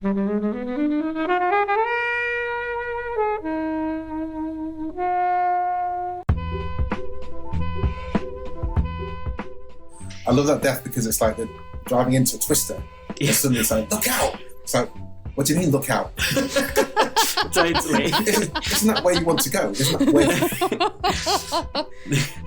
I love that death because it's like they're driving into a twister. Yeah. And suddenly it's like, look out! It's like, what do you mean, look out? Totally. Isn't that where you want to go? Isn't that where...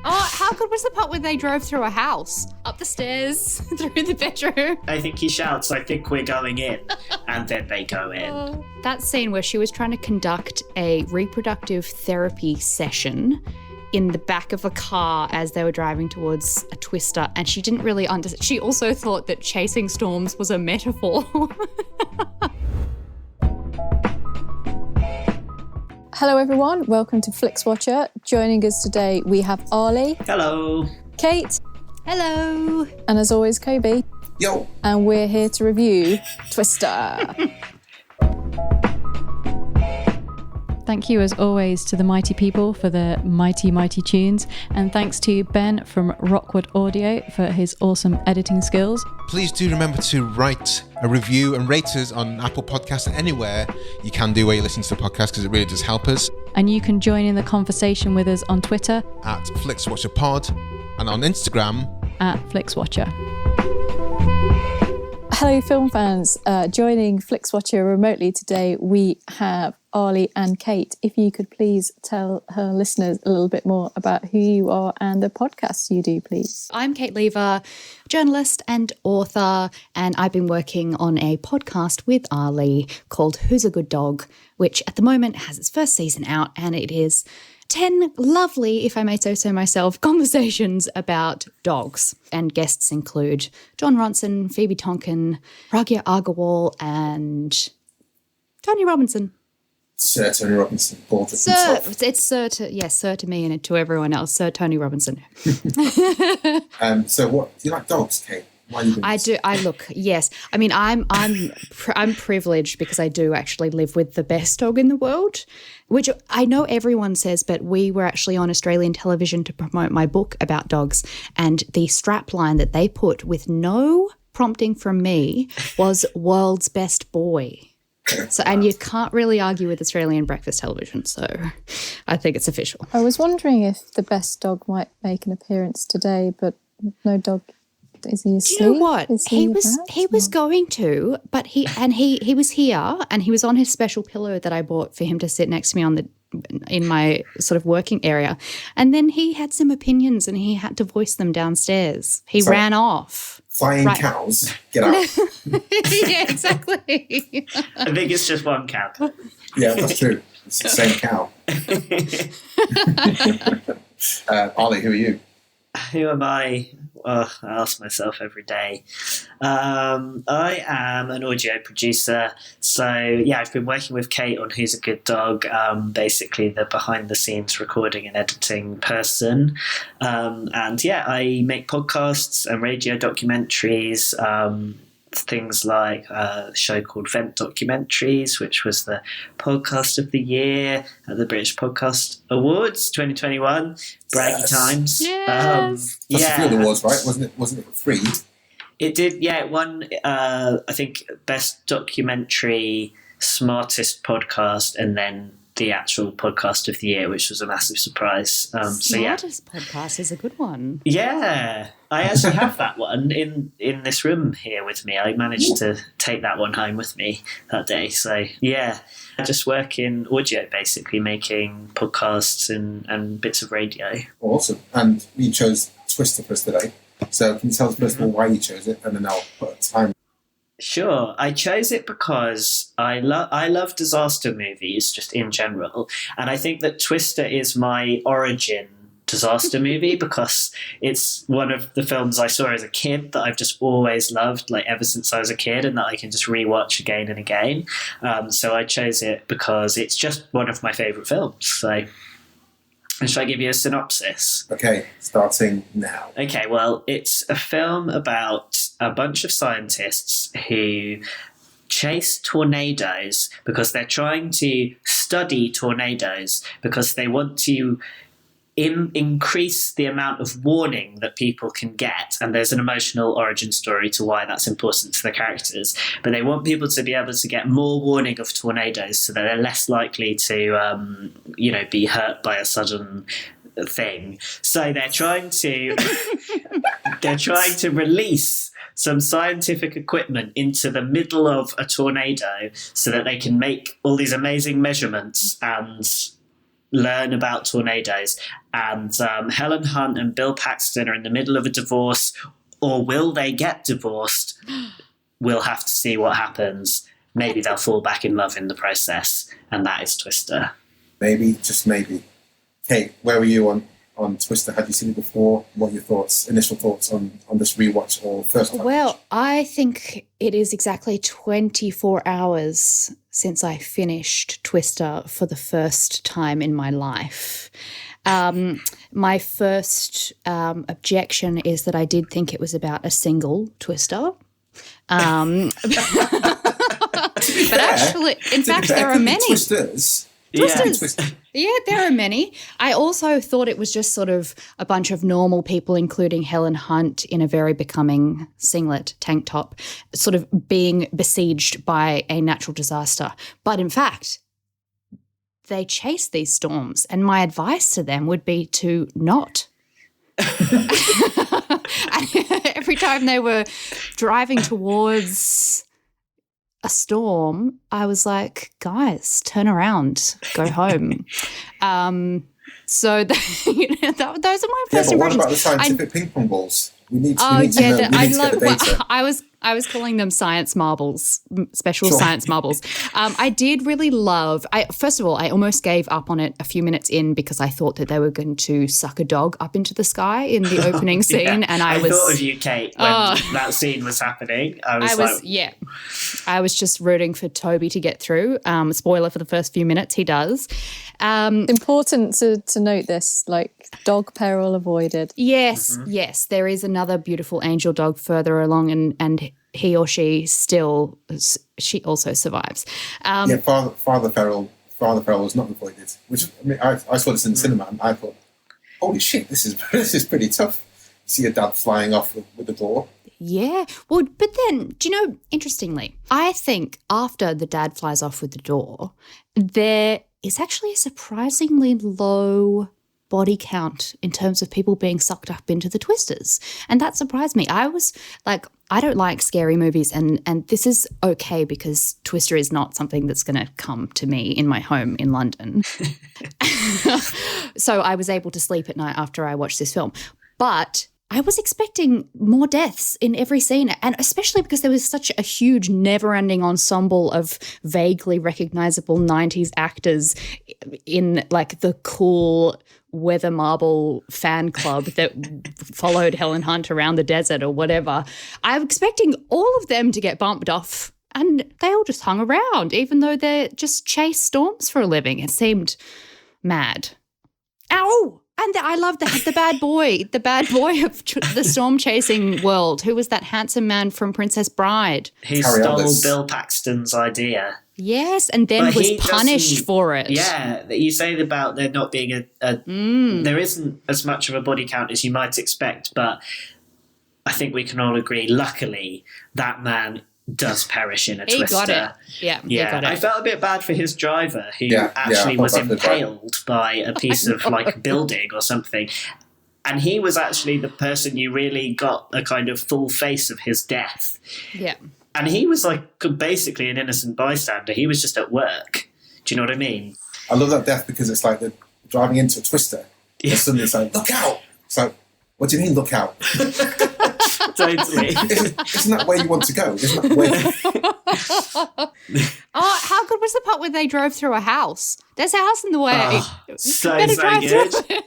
Oh, how good was the part when they drove through a house? Up the stairs, through the bedroom. I think he shouts, I think we're going in. And then they go in. That scene where she was trying to conduct a reproductive therapy session in the back of a car as they were driving towards a twister, and she didn't really understand. She also thought that chasing storms was a metaphor. Hello everyone, welcome to Flixwatcher. Joining us today we have Arlie. Hello. Kate. Hello. And as always, Kobe. Yo. And we're here to review Twister. Thank you, as always, to the mighty people for their mighty, mighty tunes. And thanks to Ben from Rockwood Audio for his awesome editing skills. Please do remember to write a review and rate us on Apple Podcasts and anywhere you can do where you listen to the podcast, because it really does help us. And you can join in the conversation with us on Twitter at FlixWatcherPod and on Instagram at FlixWatcher. Hello, film fans. Joining Flixwatcher remotely today, we have Arlie and Kate. If you could please tell her listeners a little bit more about who you are and the podcasts you do, please. I'm Kate Lever, journalist and author, and I've been working on a podcast with Arlie called Who's a Good Dog, which at the moment has its first season out, and it is 10 lovely, if I may say so myself, conversations about dogs. And guests include John Ronson, Phoebe Tonkin, Ragya Agarwal, and Tony Robinson. Sir Tony Robinson. Sir, it's Sir to me and to everyone else, Sir Tony Robinson. So what, do you like dogs, Kate? Why are you doing this? I look, yes. I mean, I'm privileged because I do actually live with the best dog in the world, which I know everyone says, but we were actually on Australian television to promote my book about dogs, and the strapline that they put with no prompting from me was "World's Best Boy." So, and you can't really argue with Australian breakfast television, so I think it's official. I was wondering if the best dog might make an appearance today, but no dog. Is he asleep? Do you know what? He was about? going to, but he was here, and he was on his special pillow that I bought for him to sit next to me in my sort of working area. And then he had some opinions and he had to voice them downstairs. He ran off. Flying cows, get out. Yeah, exactly. I think it's just one cow. Yeah, that's true. It's the same cow. Arlie, who are you? Who am I? I ask myself every day. I am an audio producer. So, yeah, I've been working with Kate on Who's a Good Dog, basically the behind-the-scenes recording and editing person. And, yeah, I make podcasts and radio documentaries, things like a show called Vent Documentaries, which was the podcast of the year at the British Podcast Awards 2021. Braggy times. Yes. That's a few awards, right? Wasn't it 3? It did, yeah. It won, I think, Best Documentary, Smartest Podcast, and then the actual podcast of the year, which was a massive surprise. Smartest podcast is a good one. Yeah, I actually have that one in this room here with me. I managed to take that one home with me that day. So yeah, I just work in audio, basically making podcasts and bits of radio. Awesome. And you chose Twister for us today. So can you tell us first of all why you chose it, and then I'll put a time. Sure. I chose it because I love disaster movies just in general. And I think that Twister is my origin disaster movie because it's one of the films I saw as a kid that I've just always loved, like ever since I was a kid, and that I can just rewatch again and again. So I chose it because it's just one of my favourite films. So should I give you a synopsis? Okay, starting now. Okay, well, it's a film about a bunch of scientists who chase tornadoes because they're trying to study tornadoes because they want to increase the amount of warning that people can get, and there's an emotional origin story to why that's important to the characters, but they want people to be able to get more warning of tornadoes so that they're less likely to be hurt by a sudden thing. So they're trying to release some scientific equipment into the middle of a tornado so that they can make all these amazing measurements and learn about tornadoes. And Helen Hunt and Bill Paxton are in the middle of a divorce, or will they get divorced? We'll have to see what happens. Maybe they'll fall back in love in the process, and that is Twister. Maybe, just maybe. Kate, where were you on Twister? Had you seen it before? What are your initial thoughts on this rewatch or first time? Well, I think it is exactly 24 hours since I finished Twister for the first time in my life. My first objection is that I did think it was about a single Twister. But actually, in fact, there are many. Twisters. Yeah, there are many. I also thought it was just sort of a bunch of normal people, including Helen Hunt in a very becoming singlet, tank top, sort of being besieged by a natural disaster. But in fact, they chase these storms, and my advice to them would be to not. Every time they were driving towards a storm, I was like, guys, turn around, go home. So those are my first impressions. What about the scientific ping pong balls? We need to get the data. I was calling them science marbles, special science marbles. I did really love. First of all, I almost gave up on it a few minutes in because I thought that they were going to suck a dog up into the sky in the opening scene, and I thought of you, Kate, when that scene was happening. I was just rooting for Toby to get through. Spoiler for the first few minutes, he does. Important to note this, like dog peril avoided. Yes, yes. There is another beautiful angel dog further along, and he or she also survives. Father Feral was not avoided. Which I saw this in the cinema, and I thought, holy shit, this is pretty tough. See a dad flying off with the door. Yeah. Well, but then, do you know, interestingly, I think after the dad flies off with the door, there is actually a surprisingly low body count in terms of people being sucked up into the twisters. And that surprised me. I was like, I don't like scary movies, and this is okay because Twister is not something that's going to come to me in my home in London. So I was able to sleep at night after I watched this film. But I was expecting more deaths in every scene, and especially because there was such a huge never-ending ensemble of vaguely recognizable 90s actors in like the cool Weather Marble fan club that followed Helen Hunt around the desert or whatever. I'm expecting all of them to get bumped off, and they all just hung around, even though they just chase storms for a living. It seemed mad. Ow! And I love the bad boy of the storm chasing world. Who was that handsome man from Princess Bride? Who stole Bill Paxton's idea. Yes, and then was punished for it. Yeah, you say about there not being there isn't as much of a body count as you might expect, but I think we can all agree, luckily, that man does perish in a Twister. He got it. Yeah, he got it. I felt a bit bad for his driver who actually was impaled by a piece of like building or something. And he was actually the person you really got a kind of full face of his death. Yeah. And he was like basically an innocent bystander. He was just at work. Do you know what I mean? I love that death because it's like they're driving into a Twister. Yeah. And suddenly it's like, look out! It's like, what do you mean, look out? Totally. Isn't that where you want to go? Isn't that where Oh, how good was the part where they drove through a house? There's a house in the way. So good. Through,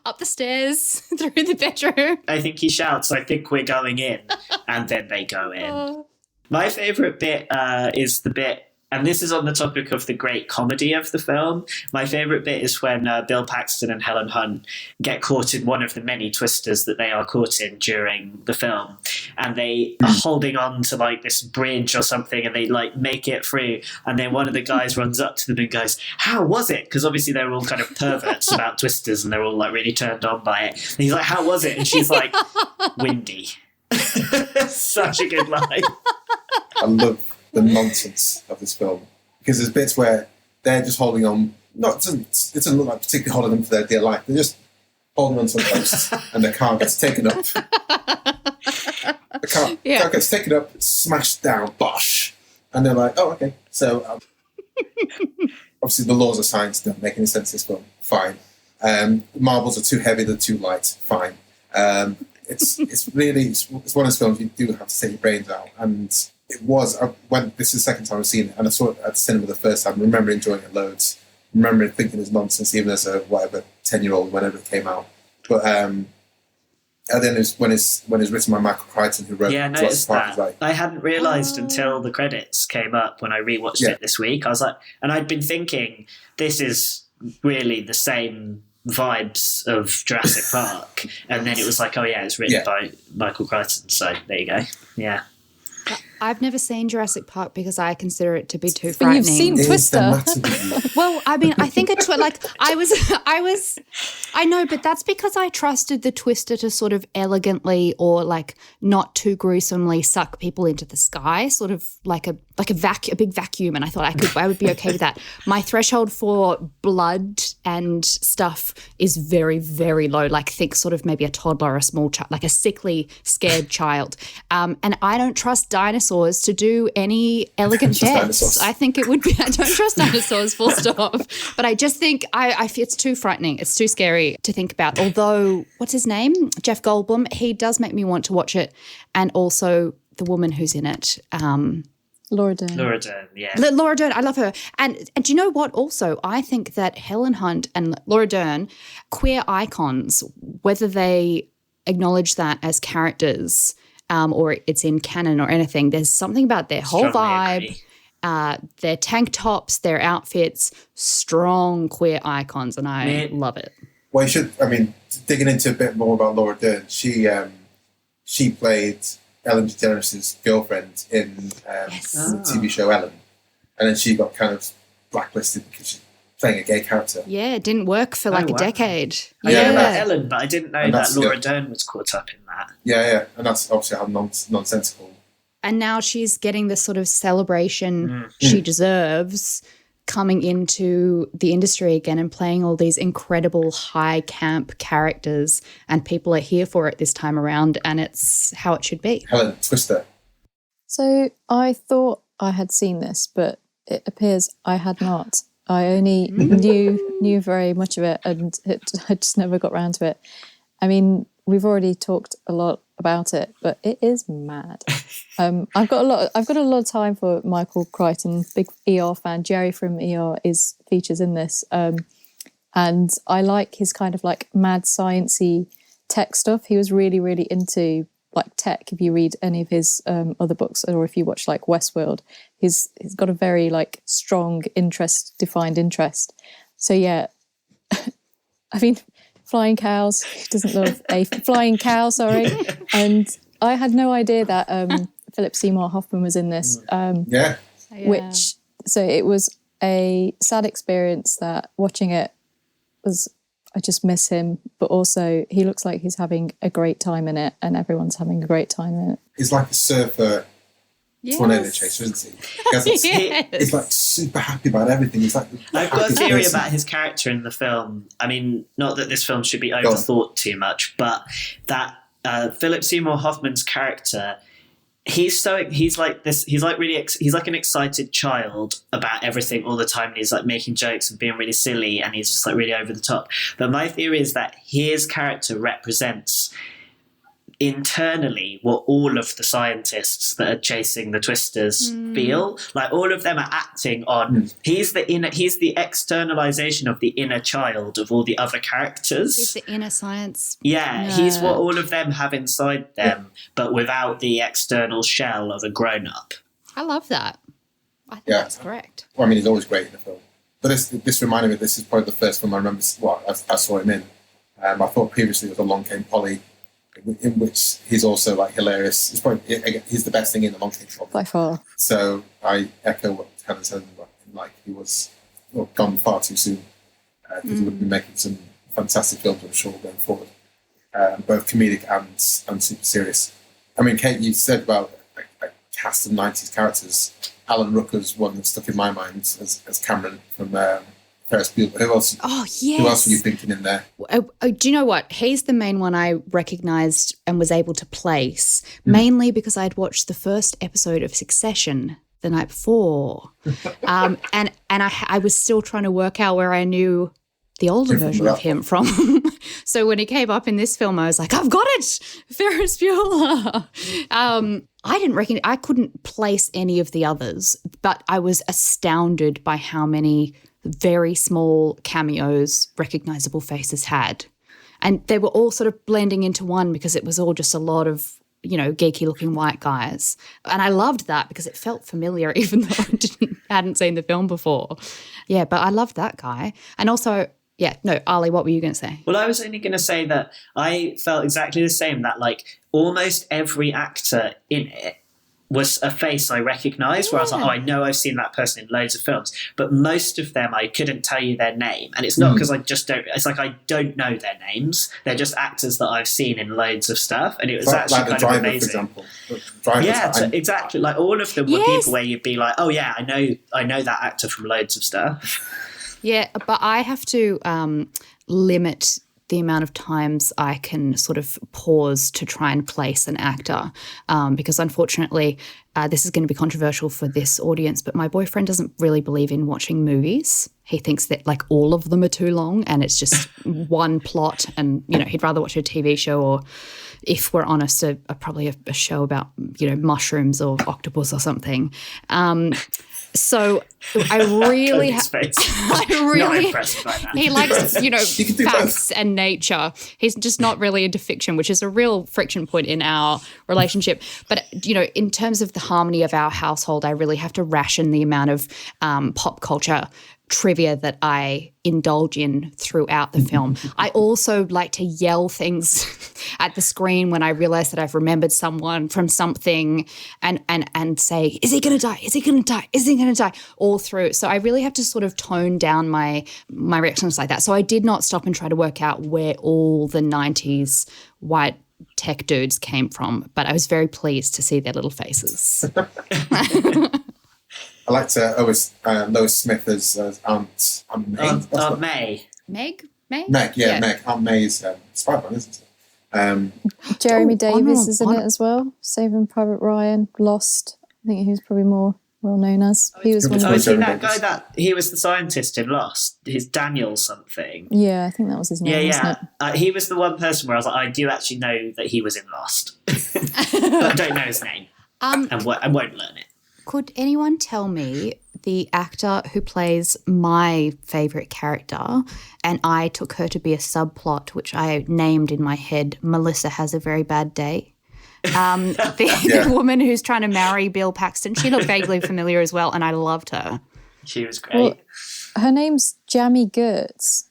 up the stairs, through the bedroom. I think he shouts, I think we're going in. And then they go in. My favourite bit is the bit and this is on the topic of the great comedy of the film, my favourite bit is when Bill Paxton and Helen Hunt get caught in one of the many twisters that they are caught in during the film. And they are holding on to like this bridge or something, and they like make it through. And then one of the guys runs up to them and goes, "How was it?" Because obviously they're all kind of perverts about twisters and they're all like really turned on by it. And he's like, "How was it?" And she's like, "Windy." Such a good line. I love the nonsense of this film, because there's bits where they're just holding on. It doesn't look like particularly holding on for their dear life. They're just holding on to a post, and their car gets taken up. The car gets taken up, smashed down, bosh, and they're like, "Oh, okay." So obviously the laws of science don't make any sense in this film. Fine. Marbles are too heavy; they're too light. Fine. It's one of those films you do have to take your brains out, and it was this is the second time I've seen it, and I saw it at the cinema the first time. I remember enjoying it loads. I remember thinking it was nonsense, even as a 10-year-old, whenever it came out. But and then when it's written by Michael Crichton, who wrote Jurassic Park, that. I hadn't realised until the credits came up when I rewatched it this week. I was like, and I'd been thinking this is really the same vibes of Jurassic Park, and then it was like, oh yeah, it's written by Michael Crichton, so there you go. Yeah. I've never seen Jurassic Park because I consider it to be too frightening. But you've seen Twister. Well, I mean, I think I know, but that's because I trusted the Twister to sort of elegantly or like not too gruesomely suck people into the sky, sort of like a big vacuum, and I thought I would be okay with that. My threshold for blood and stuff is very, very low. Like think sort of maybe a toddler or a small child, like a sickly, scared child. And I don't trust dinosaurs to do any elegant deaths. I think it would be. I don't trust dinosaurs, full stop. But I just think I feel it's too frightening. It's too scary to think about. Although, what's his name? Jeff Goldblum. He does make me want to watch it, and also the woman who's in it. Laura Dern. Yeah. Laura Dern, I love her. And do you know what also? I think that Helen Hunt and Laura Dern, queer icons, whether they acknowledge that as characters or it's in canon or anything, there's something about their whole vibe, their tank tops, their outfits, strong queer icons, and I love it. Well, you should, digging into a bit more about Laura Dern, she played Ellen DeGeneres' girlfriend in the TV show Ellen, and then she got kind of blacklisted because she's playing a gay character. Yeah, it didn't work for a decade. I know about Ellen, but I didn't know that Laura Dern was caught up in that. Yeah, and that's obviously how nonsensical. And now she's getting the sort of celebration she deserves, coming into the industry again and playing all these incredible high camp characters, and people are here for it this time around, and it's how it should be. Helen, Twister. So I thought I had seen this, but it appears I had not. I only knew very much of it, and I just never got round to it. I mean, we've already talked a lot about it, but it is mad. I've got a lot of time for Michael Crichton, big ER fan. Jerry from ER features in this, and I like his kind of like mad sciencey tech stuff. He was really, really into like tech. If you read any of his other books, or if you watch like Westworld, he's got a very like strong defined interest. So yeah, I mean, flying cows. Who doesn't love a flying cow? Sorry. And I had no idea that Philip Seymour Hoffman was in this. Which, so it was a sad experience that watching it was, I just miss him, but also he looks like he's having a great time in it, and everyone's having a great time in it. He's like a surfer tornado chaser, isn't he? He's like super happy about everything. He's like, I've got a theory about his character in the film. I mean, not that this film should be overthought too much, but that Philip Seymour Hoffman's character, he's like an excited child about everything all the time, and he's like making jokes and being really silly, and he's just like really over the top. But my theory is that his character represents internally what all of the scientists that are chasing the twisters feel. Like all of them are acting on he's the externalization of the inner child of all the other characters. He's the inner science. He's what all of them have inside them, but without the external shell of a grown-up. I love that. I think Yeah. that's correct. Well, I mean, he's always great in the film. But this reminded me, this is probably the first film I remember, I saw him in. I thought previously it was Along Came Polly, in which he's also like hilarious. He's the best thing in Along Came Polly. By far. So I echo what Helen said, like he was gone far too soon. Because he would be making some fantastic films, I'm sure, going forward. Both comedic and super serious. I mean, Kate, you said about a cast of 90s characters. Alan Rucker's one that stuck in my mind as Cameron from Ferris Bueller. Who else? Oh, yes. Who else were you thinking in there? Do you know what? He's the main one I recognised and was able to place, mainly because I'd watched the first episode of Succession the night before. And I was still trying to work out where I knew the older version of him from. So when he came up in this film, I was like, I've got it! Ferris Bueller! I couldn't place any of the others, but I was astounded by how many very small cameos recognisable faces had. And they were all sort of blending into one because it was all just a lot of, geeky looking white guys. And I loved that because it felt familiar even though I hadn't seen the film before. Yeah, but I loved that guy. And also, Arlie, what were you going to say? Well, I was only going to say that I felt exactly the same, that like almost every actor in it was a face I recognised, where I was like, I know I've seen that person in loads of films, but most of them I couldn't tell you their name. And it's not because I just don't, it's like I don't know their names. They're just actors that I've seen in loads of stuff. And it was actually like kind the driver, of amazing. For example. Exactly. Like all of them were people where you'd be like, oh yeah, I know that actor from loads of stuff. Yeah, but I have to limit the amount of times I can sort of pause to try and place an actor because unfortunately this is going to be controversial for this audience, but my boyfriend doesn't really believe in watching movies. He thinks that like all of them are too long and it's just one plot and, he'd rather watch a TV show or, if we're honest, probably a show about, mushrooms or octopus or something. So I really, not impressed by that. He likes, facts and nature. He's just not really into fiction, which is a real friction point in our relationship. But, in terms of the harmony of our household, I really have to ration the amount of pop culture trivia that I indulge in throughout the film. I also like to yell things at the screen when I realize that I've remembered someone from something and say, is he going to die? Is he going to die? Is he going to die? All through. So I really have to sort of tone down my reactions like that. So I did not stop and try to work out where all the 90s white tech dudes came from, but I was very pleased to see their little faces. I like to always Lois Smith as Aunt May. Aunt May. Meg? Meg. Aunt May's Spider-Man, isn't it? Jeremy Davies is in it as well. Saving Private Ryan, Lost. I think he's probably more well known as. He was one of is he that guy that he was the scientist in Lost? His Daniel something. Yeah, I think that was his name. Yeah. He was the one person where I was like, I do actually know that he was in Lost, but I don't know his name and won't learn it. Could anyone tell me the actor who plays my favourite character, and I took her to be a subplot, which I named in my head, Melissa Has a Very Bad Day? The woman who's trying to marry Bill Paxton, she looked vaguely familiar as well, and I loved her. She was great. Well, her name's Jamie Gertz.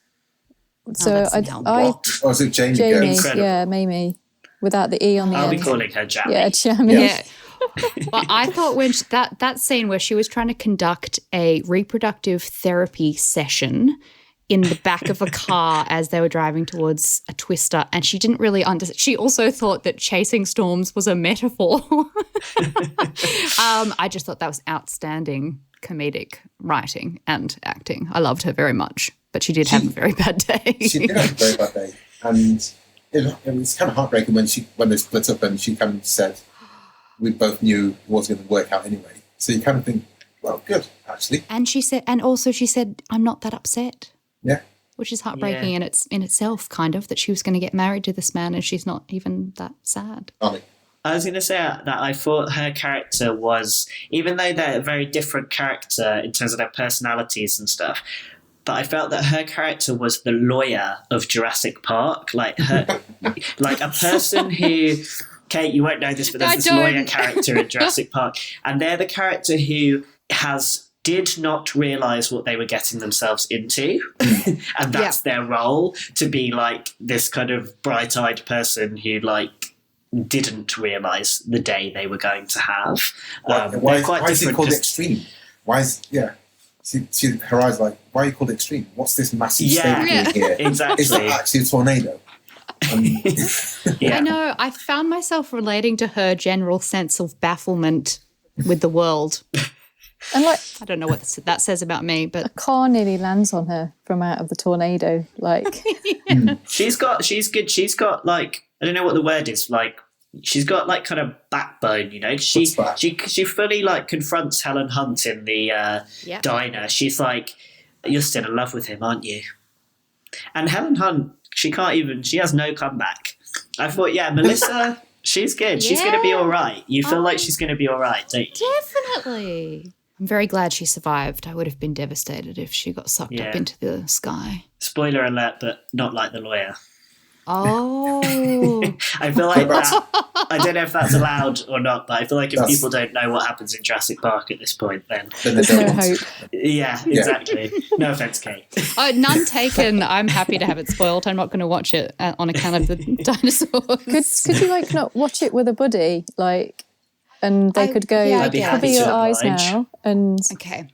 So is it Jamie Jamie, Gertz? yeah, Mamie, without the E on the I'll end. be calling her Jamie. Yeah, Jamie. Yeah. Well, I thought when that scene where she was trying to conduct a reproductive therapy session in the back of a car as they were driving towards a twister, and she didn't really understand. She also thought that chasing storms was a metaphor. I just thought that was outstanding comedic writing and acting. I loved her very much, but she did have a very bad day. She did have a very bad day, and it was kind of heartbreaking when they split up and she kind of said, we both knew it wasn't going to work out anyway. So you kind of think, well, good, actually. And she said, I'm not that upset. Yeah. Which is heartbreaking in itself, kind of, that she was going to get married to this man and she's not even that sad. Arlie. I was going to say that I thought her character was, even though they're a very different character in terms of their personalities and stuff, but I felt that her character was the lawyer of Jurassic Park, like a person who... Kate, you won't know this, but there's this lawyer character in Jurassic Park, and they're the character who, did not realise what they were getting themselves into. And that's their role, to be like this kind of bright-eyed person who like didn't realise the day they were going to have. Why is it called extreme? Why is See, her eyes like, why are you called extreme? What's this massive statement here? Exactly. Is that actually a tornado? I know. I found myself relating to her general sense of bafflement with the world. And like, I don't know what that says about me, but a car nearly lands on her from out of the tornado. Like, she's good. She's got like, I don't know what the word is, like, she's got like kind of backbone, you know. She fully like confronts Helen Hunt in the diner. She's like, "You're still in love with him, aren't you?" And Helen Hunt, she has no comeback. I thought, Melissa, she's good. She's going to be all right. You feel like she's going to be all right, don't you? Definitely. I'm very glad she survived. I would have been devastated if she got sucked up into the sky. Spoiler alert, but not like the lawyer. Oh. I feel like that. I don't know if that's allowed or not, but I feel like if people don't know what happens in Jurassic Park at this point, then there's no hope. Yeah, exactly. No offense, Kate. None taken. I'm happy to have it spoiled. I'm not going to watch it on account of the dinosaurs. Could you like not watch it with a buddy, like, and they could go, cover your eyes now, and okay.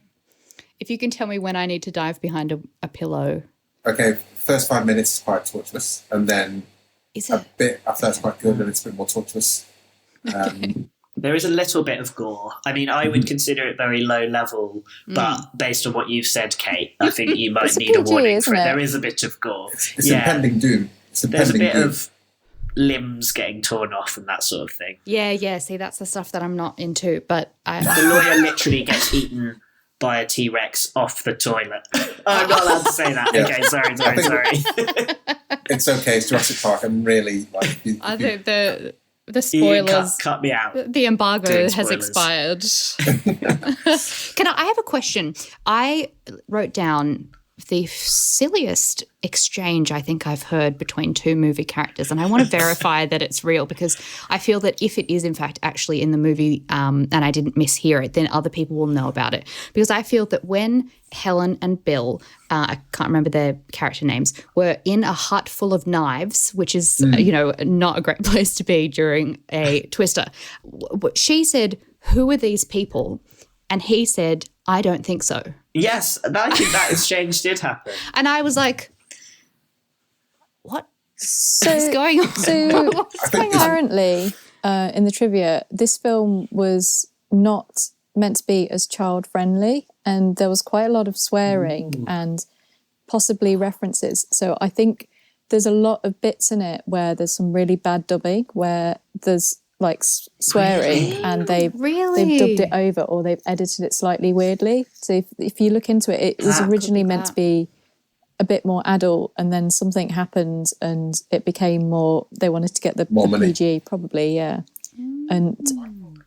If you can tell me when I need to dive behind a pillow. Okay, first 5 minutes is quite torturous, and then a bit after that's quite good, and it's a bit more torturous. There is a little bit of gore. I mean, I would consider it very low level, but based on what you've said, Kate, I think you might need a warning for it. There is a bit of gore. It's impending doom. There's a bit of limbs getting torn off and that sort of thing. Yeah. See, that's the stuff that I'm not into, but the lawyer literally gets eaten by a T-Rex off the toilet. I'm not allowed to say that. Yeah. Okay, sorry. It's okay, it's Jurassic Park. I'm really like... I think the spoilers... Cut me out. The embargo has expired. I have a question. I wrote down the silliest exchange I think I've heard between two movie characters, and I want to verify that it's real, because I feel that if it is in fact actually in the movie and I didn't mishear it, then other people will know about it. Because I feel that when Helen and Bill, I can't remember their character names, were in a hut full of knives, which is not a great place to be during a twister, she said, "Who are these people?" And he said, "I don't think so." Yes, I think that exchange did happen. And I was like, what is going on? So apparently, in the trivia, this film was not meant to be as child-friendly, and there was quite a lot of swearing and possibly references. So I think there's a lot of bits in it where there's some really bad dubbing, where there's like swearing and they've dubbed it over, or they've edited it slightly weirdly. So if you look into it, it was originally meant to be a bit more adult, and then something happened and it became more, they wanted to get the PG probably, and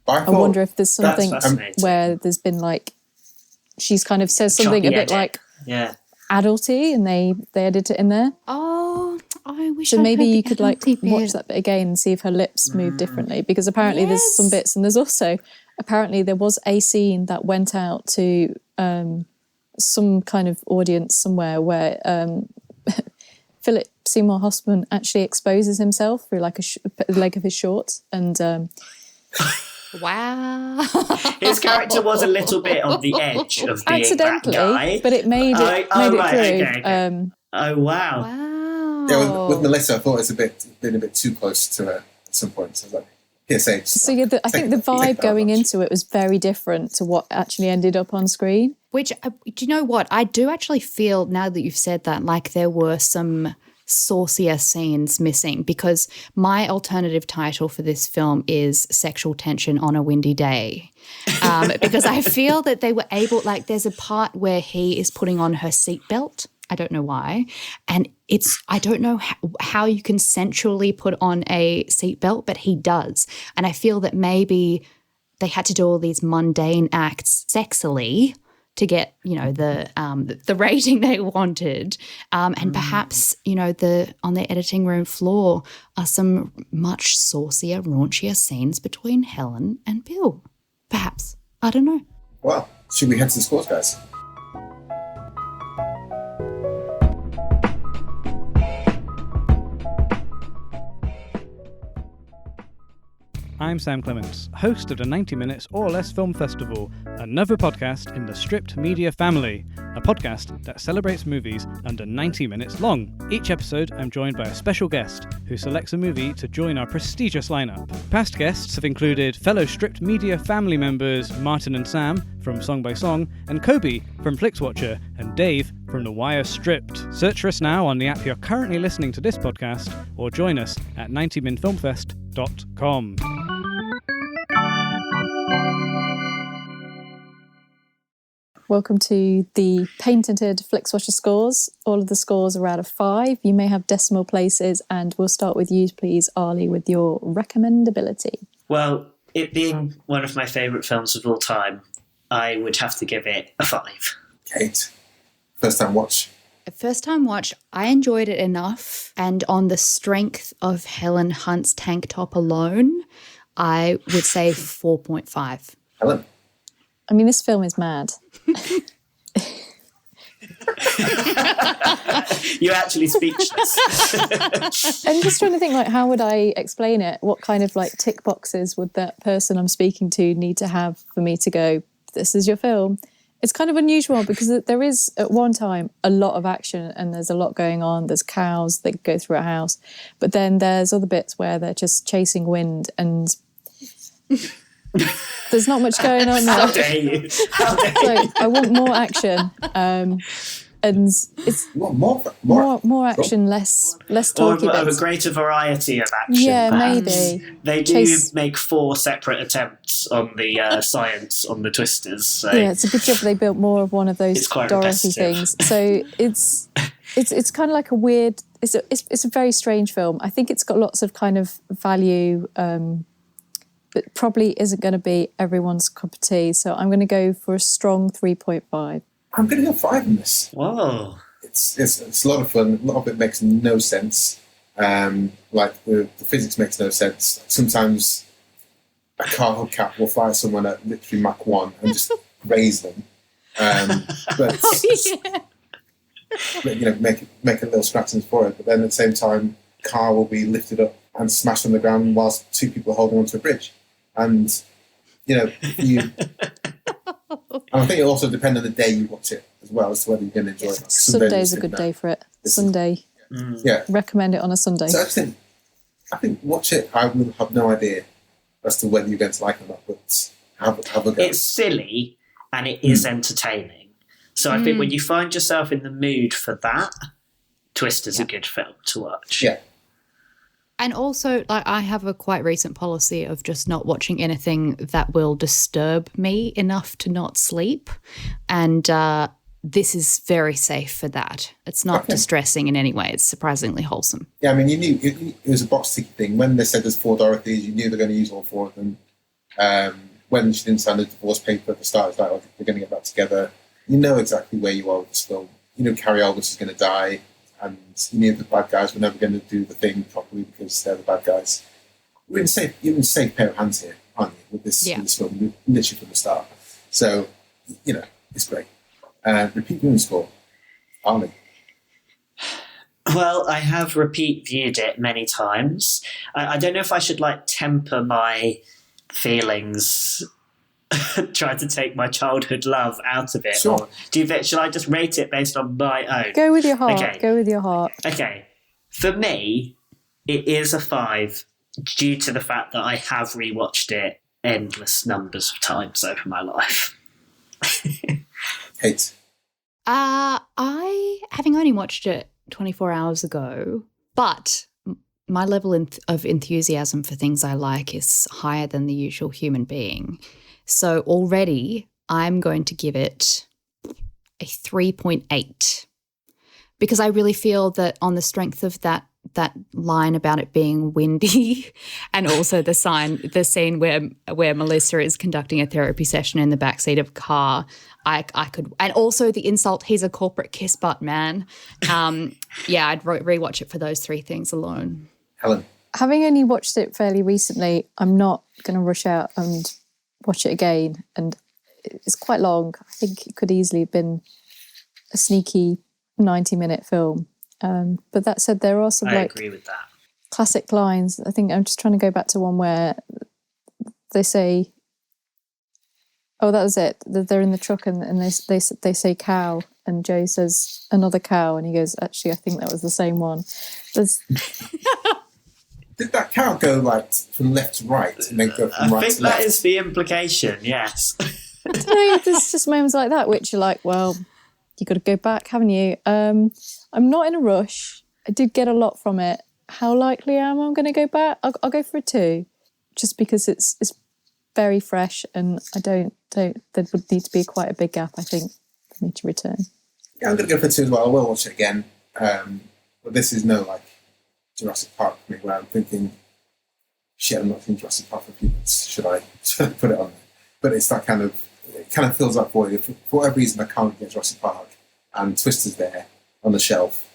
I wonder if there's something where there's been like, she's kind of says something a bit like adulty, and they edit it in there. Oh, I wish. So maybe you could like watch that bit again and see if her lips move differently, because apparently there's some bits, and there's also apparently there was a scene that went out to some kind of audience somewhere where Philip Seymour Hoffman actually exposes himself through like a leg of his shorts, and wow, his character was a little bit on the edge of being accidentally, that guy, but it made it through. Okay. Oh wow. Yeah, with Melissa, I thought it's been a bit too close to her at some point. So I was like, PSH. So yeah, I think the vibe going into it was very different to what actually ended up on screen. Which, do you know what? I do actually feel, now that you've said that, like there were some saucier scenes missing, because my alternative title for this film is Sexual Tension on a Windy Day. Because I feel that they were able, like there's a part where he is putting on her seatbelt. I don't know why. And I don't know how you can sensually put on a seatbelt, but he does. And I feel that maybe they had to do all these mundane acts sexily to get, the rating they wanted. And perhaps, on the editing room floor are some much saucier, raunchier scenes between Helen and Bill. Perhaps. I don't know. Well, should we head to the scores, guys? I'm Sam Clements, host of the 90 Minutes or Less Film Festival, another podcast in the Stripped Media family, a podcast that celebrates movies under 90 minutes long. Each episode, I'm joined by a special guest who selects a movie to join our prestigious lineup. Past guests have included fellow Stripped Media family members Martin and Sam from Song by Song, and Kobe from Flixwatcher, and Dave from The Wire Stripped. Search for us now on the app you're currently listening to this podcast, or join us at 90minfilmfest.com. Welcome to the patented Flixwatcher scores. All of the scores are out of 5. You may have decimal places, and we'll start with you, please, Arlie, with your recommendability. Well, it being one of my favourite films of all time, I would have to give it a 5. Kate, first time watch. First time watch, I enjoyed it enough, and on the strength of Helen Hunt's tank top alone, I would say 4.5. Helen? I mean, this film is mad. You're actually speechless. I'm just trying to think, like, how would I explain it? What kind of, like, tick boxes would that person I'm speaking to need to have for me to go, this is your film? It's kind of unusual because there is, at one time, a lot of action and there's a lot going on. There's cows that go through a house. But then there's other bits where they're just chasing wind and there's not much going on there. How dare you? How dare you? So I want more action. And it's more action, less talky or of a bits. greater variety of action. Yeah, perhaps. maybe. They do make 4 separate attempts on the science on the twisters. So. Yeah, it's a good job they built more of one of those Dorothy things. So it's kind of like a weird. It's a very strange film. I think it's got lots of kind of value, but probably isn't going to be everyone's cup of tea. So I'm going to go for a strong 3.5. I'm going to go 5 on this. Whoa. It's a lot of fun. A lot of it makes no sense. Like the physics makes no sense. Sometimes a car hubcap will fire someone at literally Mach 1 and just raise them. But you know, make a little scratchings for it. But then at the same time, the car will be lifted up and smashed on the ground whilst 2 people are holding onto a bridge. And you know, and I think it'll also depend on the day you watch it as well as to whether you're going to enjoy it. Sunday's a good day for it. Sunday. Yeah. Recommend it on a Sunday. So I think watch it. I will have no idea as to whether you're going to like it or not, but have a go. It's silly and it is entertaining. So I think when you find yourself in the mood for that, Twister's a good film to watch. Yeah. And also, like, I have a quite recent policy of just not watching anything that will disturb me enough to not sleep. And this is very safe for that. It's not distressing in any way. It's surprisingly wholesome. Yeah, I mean, you knew it was a box ticket thing. When they said there's 4 Dorothys, you knew they're going to use all 4 of them. When she didn't sign the divorce paper at the start, it's like, oh, they're going to get back together. You know exactly where you are with this film. You know Cary Elwes is going to die. And you knew the bad guys were never going to do the thing properly because they're the bad guys. You're in a safe pair of hands here, aren't you, with this film, literally from the start. So, you know, it's great. Repeat viewing score, Arlie. Well, I have repeat viewed it many times. I don't know if I should temper my feelings, try to take my childhood love out of it. Sure. Or should I just rate it based on my own? Go with your heart. Okay. Go with your heart. Okay. For me, it is a 5 due to the fact that I have rewatched it endless numbers of times over my life. Kate. I, having only watched it 24 hours ago, but my level of enthusiasm for things I like is higher than the usual human being. So already I'm going to give it a 3.8 because I really feel that on the strength of that line about it being windy and also the scene where Melissa is conducting a therapy session in the backseat of a car, I could, and also the insult, he's a corporate kiss butt man. I'd rewatch it for those 3 things alone. Helen. Having only watched it fairly recently, I'm not going to rush out and watch it again. And it's quite long. I think it could easily have been a sneaky 90-minute film. But that said, there are some I agree with that. classic lines. I think I'm just trying to go back to one where they say, oh, that was it. They're in the truck and they say cow, and Joe says another cow, and he goes, actually, I think that was the same one. Did that cow go like from left to right and then go from right to left? I think that is the implication, yes. I don't know, there's just moments like that which are like, well, you got to go back, haven't you? I'm not in a rush. I did get a lot from it. How likely am I going to go back? I'll go for a 2, just because it's very fresh, and there would need to be quite a big gap, I think, for me to return. Yeah, I'm going to go for 2 as well. I will watch it again. But this is no like Jurassic Park for me, where I'm thinking, shit, I'm not seeing Jurassic Park for a few months. Should I put it on there? But it's that kind of, it kind of fills that void. If for whatever reason I can't get Jurassic Park and Twister's there on the shelf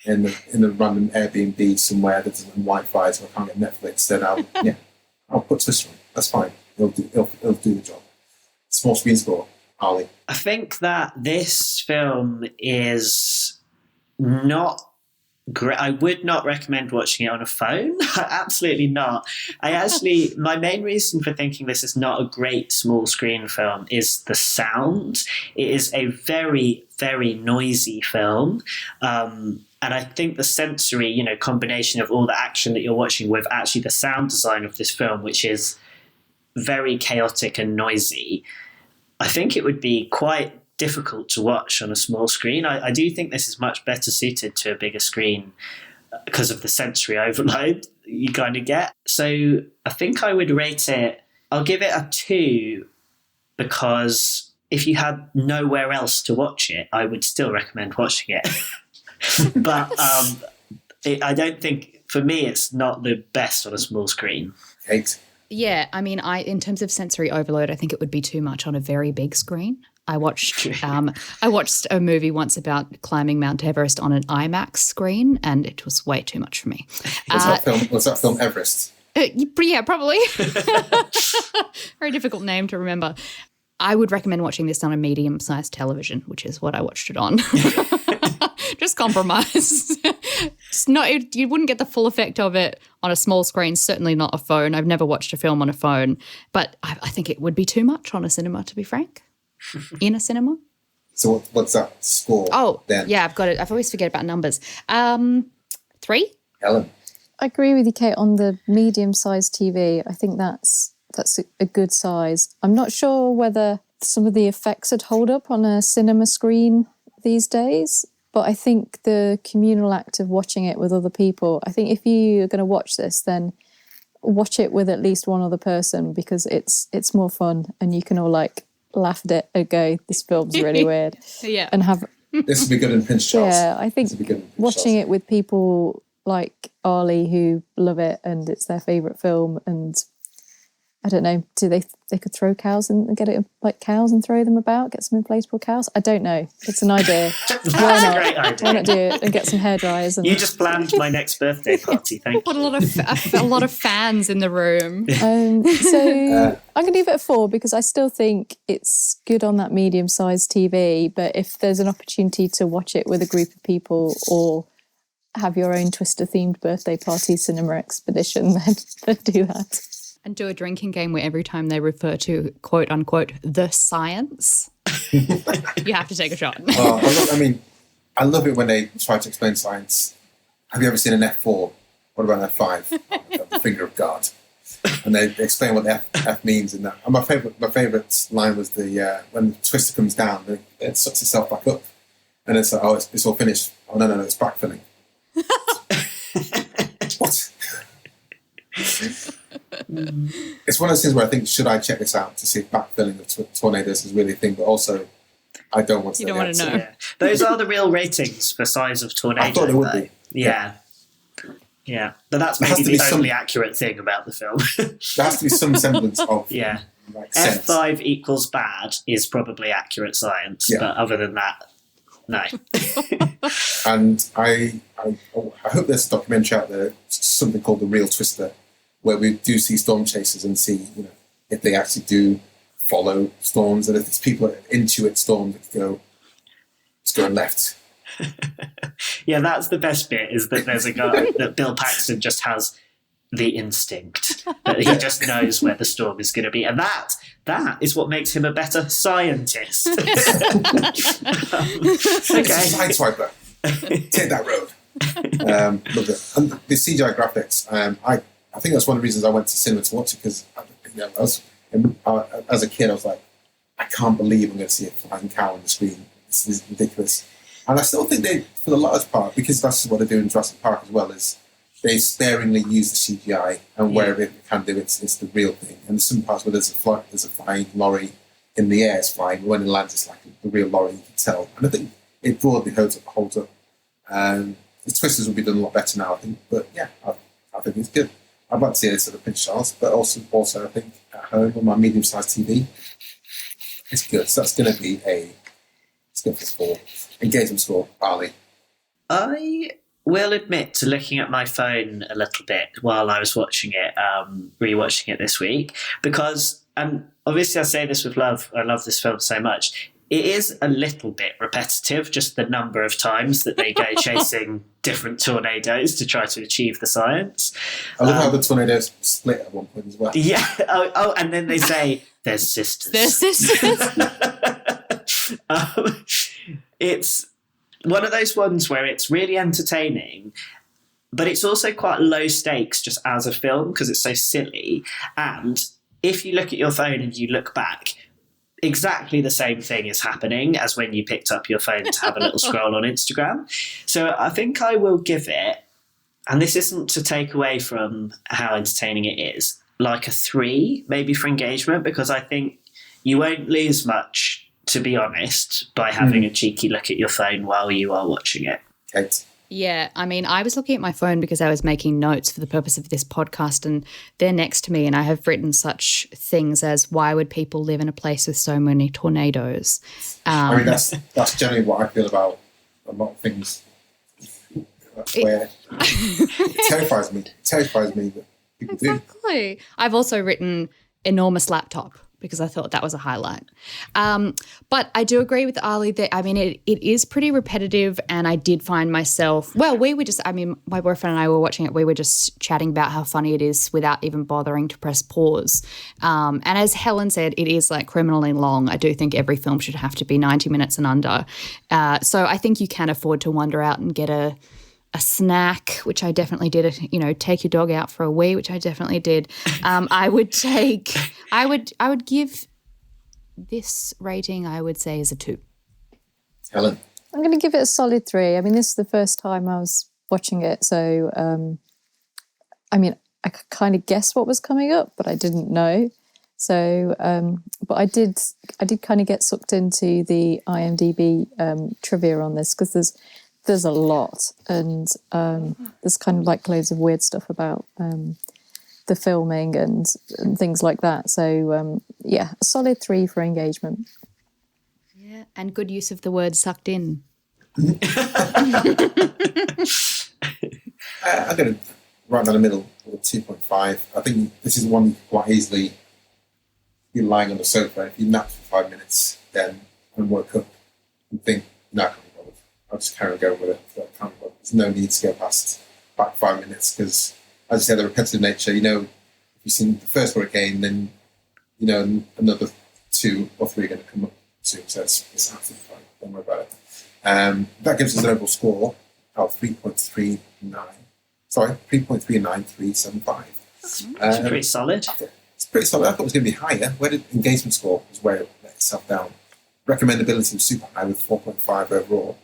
in the random Airbnb somewhere that doesn't have Wi-Fi, so I can't get Netflix, then I'll put Twister on. That's fine. It'll do the job. Small screen score, Arlie. I think that this film is not great. I would not recommend watching it on a phone. Absolutely not. My main reason for thinking this is not a great small screen film is the sound. It is a very, very noisy film. And I think the sensory, combination of all the action that you're watching with actually the sound design of this film, which is very chaotic and noisy, I think it would be quite difficult to watch on a small screen. I do think this is much better suited to a bigger screen because of the sensory overload you kind of get. So I think I would rate it, I'll give it a 2, because if you had nowhere else to watch it, I would still recommend watching it. But I don't think, for me, it's not the best on a small screen. Kate? Yeah, I mean, in terms of sensory overload, I think it would be too much on a very big screen. I watched a movie once about climbing Mount Everest on an IMAX screen, and it was way too much for me. Was that film Everest? Yeah, probably. Very difficult name to remember. I would recommend watching this on a medium-sized television, which is what I watched it on. Just compromise. You wouldn't get the full effect of it on a small screen, certainly not a phone. I've never watched a film on a phone, but I think it would be too much on a cinema, to be frank. In a cinema. So what's that score? Oh, then? Yeah, I've got it. I always forget about numbers. 3. Helen? I agree with you, Kate, on the medium-sized TV. I think that's a good size. I'm not sure whether some of the effects would hold up on a cinema screen these days, but I think the communal act of watching it with other people, I think if you're going to watch this, then watch it with at least one other person, because it's more fun, and you can all laugh at it and go, this film's really weird. Yeah. And have... This would be good in pinch shots. Yeah, I think watching it with people like Arlie who love it and it's their favourite film, and I don't know, they could throw cows and get it like cows and throw them about, get some inflatable cows? I don't know. It's an idea. That's a great idea. Why not do it and get some hairdryers? And... You just planned my next birthday party, thank you. What a lot of fans in the room. So I'm going to give it a 4, because I still think it's good on that medium-sized TV, but if there's an opportunity to watch it with a group of people or have your own Twister-themed birthday party cinema expedition, then do that. And do a drinking game where every time they refer to, quote unquote, the science, you have to take a shot. I love it when they try to explain science. Have you ever seen an F4? What about an F5? The finger of God. And they explain what the F means in that. And my favourite line was when Twister comes down, it sucks itself back up. And it's like, it's all finished. Oh, no, it's backfilling. What? It's one of those things where I think, should I check this out to see if backfilling of tornadoes is really a thing, but also I don't want to know. You don't want to know. Yeah. Those are the real ratings for size of tornado. I thought it would be. Yeah. Yeah. But that's maybe the only accurate thing about the film. There has to be some semblance of yeah. Sense. F5 equals bad is probably accurate science, but other than that, no. And I hope there's a documentary out there, something called The Real Twister, where we do see storm chasers and see, if they actually do follow storms, and if it's people that intuit storms, it's going left. Yeah, that's the best bit, is that there's a guy that Bill Paxton just has the instinct that he just knows where the storm is going to be, and that is what makes him a better scientist. Okay, Sideswiper, take that road. Loved it. And the CGI graphics, I think that's one of the reasons I went to cinema to watch it, because as a kid I was like, I can't believe I'm going to see a flying cow on the screen. This is ridiculous. And I still think they, for the large part, because that's what they do in Jurassic Park as well, is they sparingly use the CGI, and wherever it can do, it's the real thing. And there's some parts where there's a flying lorry in the air, it's flying. When it lands, it's like the real lorry, you can tell. And I think it broadly holds up. The twisters will be done a lot better now, I think. But yeah, I think it's good. I'd like to see this at a pinch chance, but also I think at home on my medium-sized TV, it's good. So that's going to be it's good for 4. Engagement score, Arlie. I will admit to looking at my phone a little bit while I was watching it, rewatching it this week, because obviously I say this with love. I love this film so much. It is a little bit repetitive, just the number of times that they go chasing different tornadoes to try to achieve the science. I love how the tornadoes split at one point as well. Yeah. Oh, and then they say, "There's sisters." There's sisters. It's one of those ones where it's really entertaining, but it's also quite low stakes just as a film because it's so silly. And if you look at your phone and you look back, exactly the same thing is happening as when you picked up your phone to have a little scroll on Instagram. So I think I will give it, and this isn't to take away from how entertaining it is, like a 3, maybe for engagement, because I think you won't lose much, to be honest, by having a cheeky look at your phone while you are watching it. Kate? Yeah, I mean, I was looking at my phone because I was making notes for the purpose of this podcast, and they're next to me, and I have written such things as, why would people live in a place with so many tornadoes? I mean, that's generally what I feel about a lot of things. That's where it terrifies me. It terrifies me that people do. Exactly. I've also written enormous laptop because I thought that was a highlight. But I do agree with Arlie that, I mean, it is pretty repetitive, and I did find myself, my boyfriend and I were watching it, we were just chatting about how funny it is without even bothering to press pause. And as Helen said, it is like criminally long. I do think every film should have to be 90 minutes and under. So I think you can afford to wander out and get a snack, which I definitely did. Take your dog out for a wee, which I definitely did. I would give this rating, I would say, is a 2. Helen? I'm going to give it a solid 3. I mean, this is the first time I was watching it, so I could kind of guess what was coming up, but I didn't know. So, but I did kind of get sucked into the IMDb trivia on this, because there's a lot, and there's kind of like loads of weird stuff about the filming and things like that. So a solid 3 for engagement. Yeah, and good use of the word sucked in. I'm going to right down the middle with 2.5. I think this is one you can quite easily be lying on the sofa. If you nap for 5 minutes, then and woke up and think, no, I can't be bothered. I'll just carry on going with it. There's no need to go past back 5 minutes, because, as you said, the repetitive nature, if you've seen the first hurricane, then, another 2 or 3 are going to come up soon. So it's absolutely fine. Don't worry about it. That gives us an overall score of 3.39. Sorry, 3.39375. That's pretty solid. It's pretty solid. I thought it was going to be higher. Where did engagement score was where it let itself down. Recommendability was super high with 4.5 overall.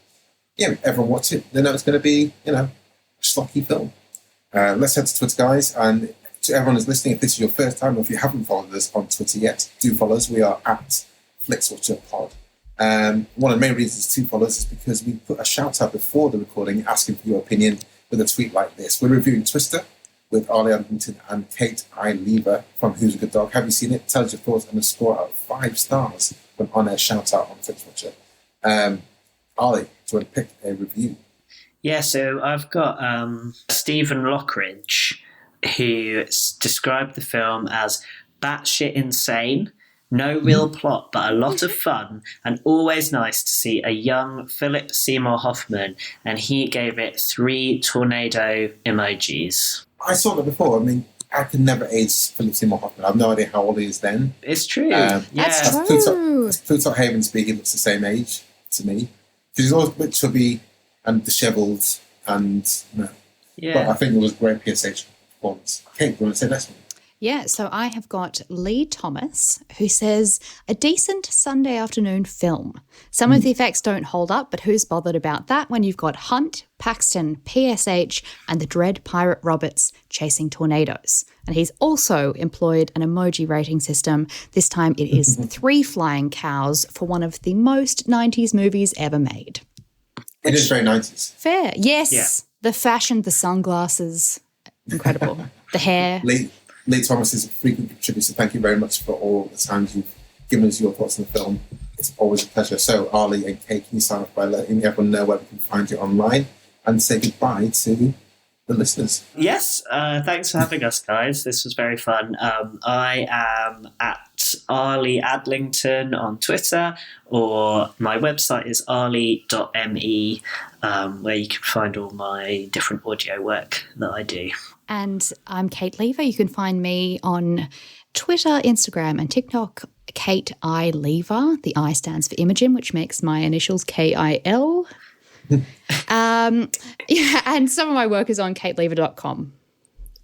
Yeah, everyone watch it. They know it's going to be, a schlocky film. Let's head to Twitter, guys. And to everyone who's listening, if this is your first time, or if you haven't followed us on Twitter yet, do follow us. We are at Flixwatcher Pod. One of the main reasons to follow us is because we put a shout out before the recording asking for your opinion with a tweet like this. We're reviewing Twister with Arlie Adlington and Kate Lever from Who's a Good Dog. Have you seen it? Tell us your thoughts and a score out of 5 stars for an on-air shout out on Flixwatcher. Arlie, do you want to pick a review? Yeah, so I've got Stephen Lockridge, who described the film as batshit insane, No real plot, but a lot of fun, and always nice to see a young Philip Seymour Hoffman, and he gave it 3 tornado emojis. I saw that before. I mean, I could never age Philip Seymour Hoffman. I have no idea how old he is then. It's true. That's true. Plutarch Haven speaking looks the same age to me. Because he's always a bit chubby and dishevelled and, Yeah. But I think it was a great PSH performance. Kate, do you want to say next one? Yeah, so I have got Lee Thomas, who says, a decent Sunday afternoon film. Some of the effects don't hold up, but who's bothered about that when you've got Hunt, Paxton, PSH, and the dread Pirate Roberts chasing tornadoes. And he's also employed an emoji rating system. This time it is 3 flying cows for one of the most 90s movies ever made. It is very 90s. Fair. Yes. Yeah. The fashion, the sunglasses, incredible. The hair. Lee Thomas is a frequent contributor. Thank you very much for all the times you've given us your thoughts on the film. It's always a pleasure. So, Arlie and Kate, can you start off by letting everyone know where we can find you online and say goodbye to the listeners? Yes, thanks for having us, guys. This was very fun. I am at Arlie Adlington on Twitter, or my website is arlie.me, where you can find all my different audio work that I do. And I'm Kate Lever. You can find me on Twitter, Instagram, and TikTok. Kate I Lever. The I stands for Imogen, which makes my initials KIL. And some of my work is on katelever.com.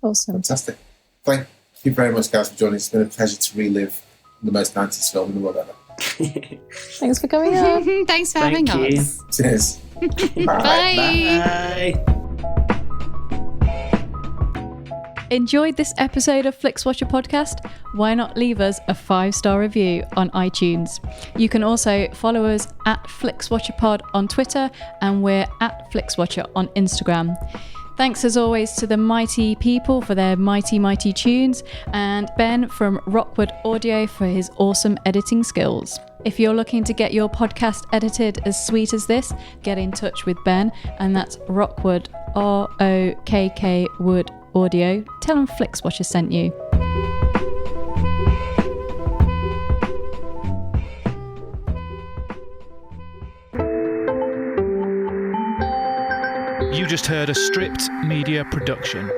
Awesome. Fantastic. Thank you very much, guys, for joining us. It's been a pleasure to relive the most 90s film in the world ever. Thanks for coming on. Thanks for having Thank you. us. Cheers. Bye. Bye. Enjoyed this episode of Flixwatcher podcast? Why not leave us a 5-star review on iTunes? You can also follow us at FlixWatcherPod on Twitter, and we're at FlixWatcher on Instagram. Thanks as always to the mighty people for their mighty tunes, and Ben from Rockwood Audio for his awesome editing skills. If you're looking to get your podcast edited as sweet as this, get in touch with Ben, and that's Rockwood, ROKK Wood Audio. Tell them Flixwatcher sent you. You just heard a Stripped Media production.